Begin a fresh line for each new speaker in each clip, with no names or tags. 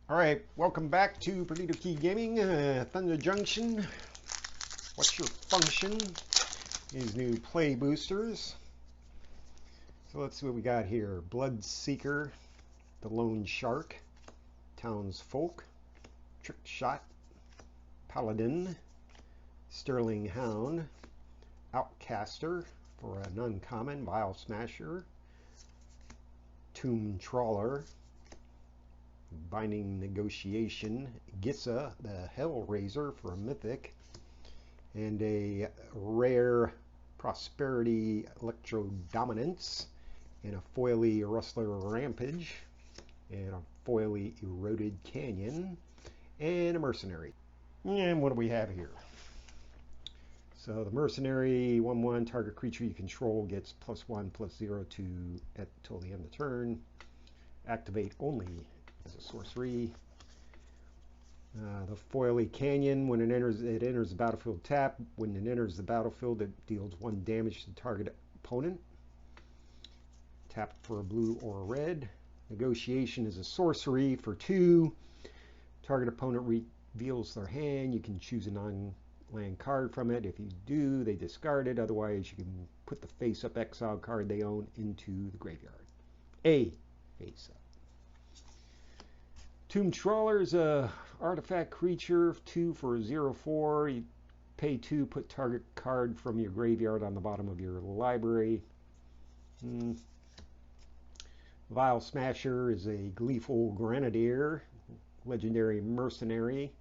Alright, welcome back to Perdido Key Gaming, Thunder Junction. What's your function? These new play boosters. So let's see what we got here. Blood Seeker, the Lone Shark, Townsfolk, Trick Shot, Paladin, Sterling Hound, Outcaster for an uncommon, Vile Smasher, Tomb Trawler, Binding Negotiation, Gissa, the Hellraiser for a mythic, and a rare Prosperity Electro Dominance, and a foily Rustler Rampage, and a foily Eroded Canyon, and a Mercenary. And what do we have here? So the Mercenary, 1/1, target creature you control gets +1/+0 till the end of the turn. Activate only as a sorcery. The foily Canyon, when it enters the battlefield tap. When it enters the battlefield, it deals 1 damage to the target opponent. Tap for a blue or a red. Negotiation is a sorcery for 2. Target opponent reveals their hand. You can choose a non-land card from it. If you do, they discard it. Otherwise, you can put the face-up exile card they own into the graveyard. A face-up. Tomb Trawler is a artifact creature, 2 for a 0/4. You pay 2, put target card from your graveyard on the bottom of your library. Vile Smasher is a gleeful grenadier, legendary mercenary.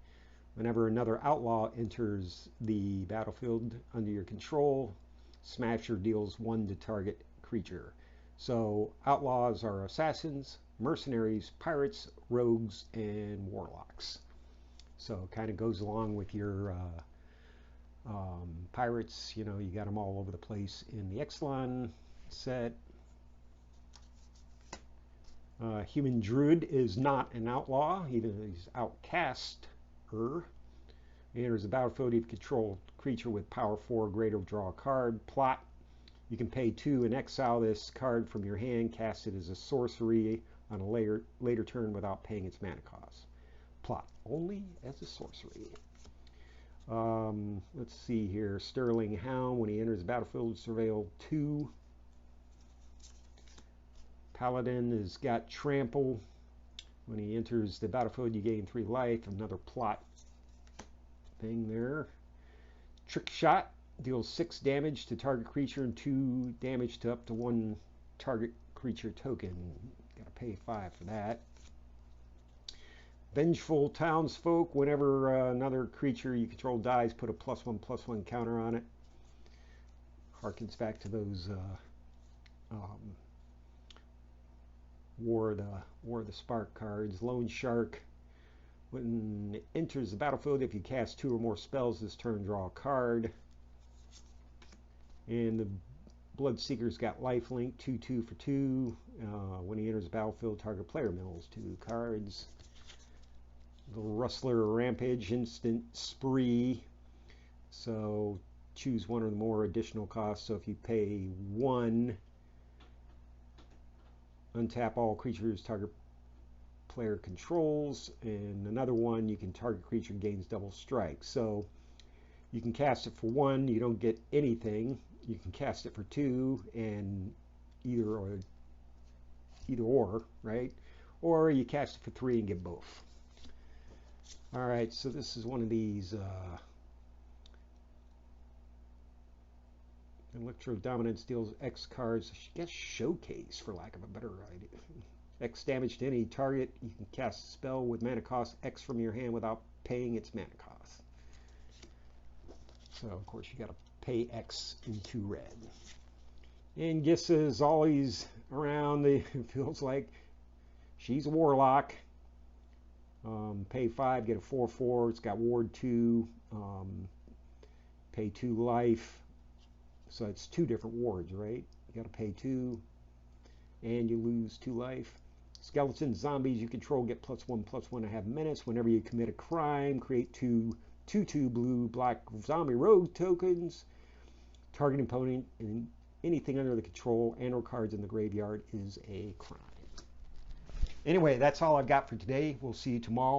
Whenever another outlaw enters the battlefield under your control, Smasher deals 1 to target creature. So outlaws are assassins, mercenaries, pirates, rogues, and warlocks. So it kind of goes along with your pirates. You know, you got them all over the place in the Exelon set. Human Druid is not an outlaw, even though he's outcaster. He enters the battlefield, you control a creature with power 4 greater, draw a card. Plot, you can pay 2 and exile this card from your hand, cast it as a sorcery on a later turn without paying its mana cost. Plot only as a sorcery. Let's see here. Sterling Hound, when he enters the battlefield, surveil 2. Paladin has got Trample. When he enters the battlefield, you gain 3 life. Another plot thing there. Trick Shot deals 6 damage to target creature and 2 damage to up to 1 target creature token. Gotta pay 5 for that. Vengeful Townsfolk, whenever another creature you control dies, put a +1/+1 counter on it. Harkens back to those War of the Spark cards. Lone Shark, when it enters the battlefield, if you cast 2 or more spells this turn, draw a card. And the Bloodseeker's got lifelink, 2/2 for 2. When he enters the battlefield, target player mills 2 cards. The Rustler Rampage, instant spree. So choose 1 or more additional costs. So if you pay 1, untap all creatures target player controls, and another 1, you can target creature gains double strike. So you can cast it for 1, you don't get anything. You can cast it for 2, and either or, right? Or you cast it for 3 and get both. All right, so this is one of these Electro Dominance deals X cards. I guess Showcase, for lack of a better idea. X damage to any target. You can cast a spell with mana cost X from your hand without paying its mana cost. So, of course, you got to pay X in 2 red. And Gissa is always around. It feels like she's a warlock. Pay 5, get a 4/4. It's got ward 2. Pay 2 life. So it's 2 different wards, right? You got to pay 2, and you lose 2 life. Skeletons, zombies you control get +1/+1 and have menace. Whenever you commit a crime, create 2/2 blue black zombie rogue tokens. Target opponent and anything under the control and/or cards in the graveyard is a crime. Anyway, that's all I've got for today. We'll see you tomorrow.